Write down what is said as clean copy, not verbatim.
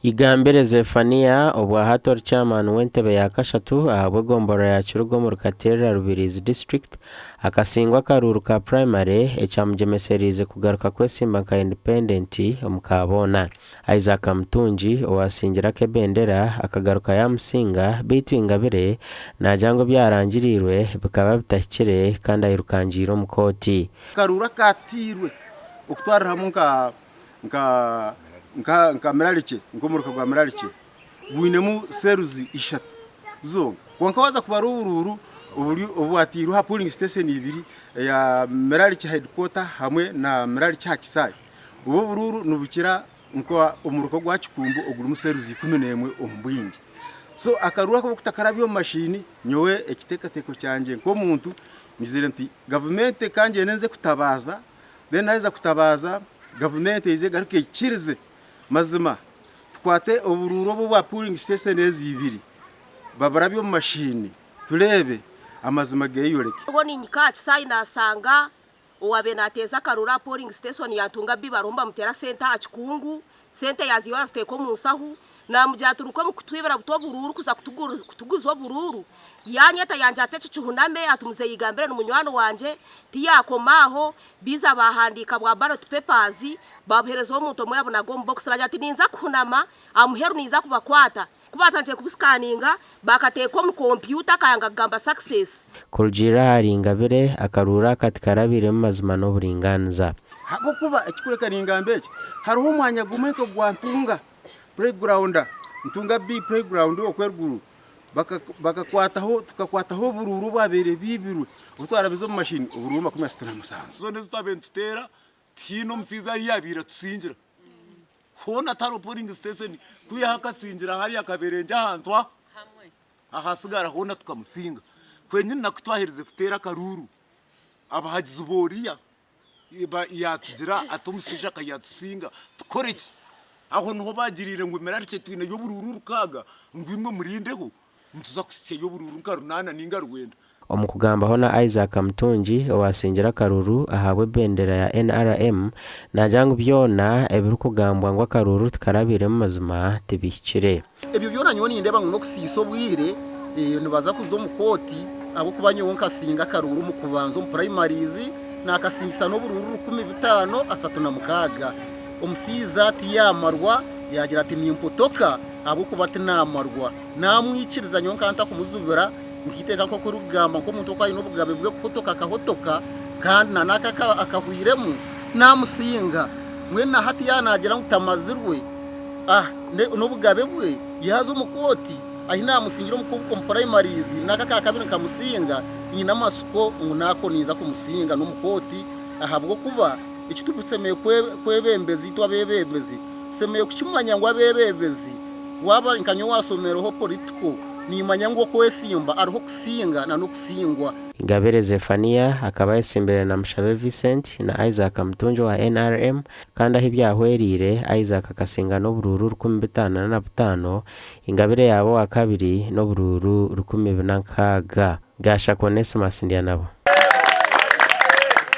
Igambere Zefania obwa hator chairman w'entebe ya kashatu ahabwe gombora ya Kirugo mu Rukaterera Rubirizi district akasingwa karuru ka primary echamugemeserize kugaruka kwesimba ka independent omukabona. Isaac Mtungi owasingira kebendera akagaruka ya musinga bitu Ingabire najango byarangirirwe bikaba bitashyikire kandi ayirukangira mu koti. Karura katirwe okutwara hamwe nka merarice ngomuruka gwa merarice gwinemu seruzi ishatu zonga kwanka waza kubara ubururu obwatiru ha polling station ibiri ya merarice headquarter hamwe na merarice hakisai ubu bururu nubukira nko umuruko gwa Kikumbu oguru museruzi 11 ombwinje so akarura ko kutakarabyo mashini nyowe ekitekateko cyanje nko muntu mizire nti government kanje nenze kutabaza then haiza kutabaza government ize garuke ikirize mazima twate ubururo bwa polling station ezibiri babarabyo mu mashini turebe amazima geyoreke uboni nyikaci sai nasanga uwabe nateza karura polling station yatunga bibaromba mutera center achikungu center yaziwa steko musahu na mujaturuko mukutwibara buto bururu kuza kutuguzo bururu yanyeta yanje atece cyuhuname atumuze Igambire n'umunywano wanje tiyakomaho biza bahandika bwa ballot papers babuherezo mu ntomo yabo na gom box rajati ninza kunama amuheru niza kubakwata kubatanje kubusikaninga bakateko mu computer kayanga gamba success Kurjira hari Ingabire akarura katikarabire mu mazima no buringanza hako kuba ekikureka n'ingambeke hariho umwanya gumeko gwantunga playground ntunga B playground okwerguru bakakwataho tukakwataho bururu babere bibiru utwara bizo mu mashini ubururu 67 zone zitabentera kino msiza yabira tusingira hona taro polling station kuya hakasingira hari akaberenje ahantwa hamwe ahasigara hona tukamusinga kwenye nakutwahirize futera karuru abahagize uboriya yatugira atomusisha kayatusinga tukoreki aho nho bagirire ngo merarice twine yo bururu rukaga ngwimwe murindeho ntuza kusiye yo bururu nkarunana ningarwenda omukugambaho na Isaac Mtungi owasingira karuru ahabwe bendera ya NRM najango byona ebirukugambwa ngo karuru tukarabire mu mazima tibikire ebyo byona nyoni ndeba ngo kusiso bwire nibaza kuzo mu koti abo kubanyonka singa karuru mu kubanzo mu primaries nakasingisa no bururu 15 asatu na mukaga umusiza tiyamarwa yagira ati nimpotoka abo kubati namarwa namwikiriza nyonka anta kumuzubira nkiteka ko kurugamba ko muntu kwayi n'ubugabe bwe kutoka kahotoka kandi nanaka akahwiremu namusinga mwena hati yanagira ngutamazirwe n'ubugabe bwe yazo mukoti ahi namusingira mu primaries nakaka kabiri kamusinga nyina masuko ngunako niza kumusinga n'umukoti ahabwo kuba ikitubutsemeye kwebembezi twabebembezi semeye kuchimanya ngo abebembezi waba inkanyo wasomereho politiko nimanya ngo kwesimba ariho kusinga na no kusingwa. Ingabire Zefania akaba yasimbere na Mushabe Vincent na Isaac Mtungi wa NRM kandi aho ibyahwerire Isaac akasinga no bururu 15 Ingabire yabo wa kabiri no bururu 16 gasha konese masindia nabo.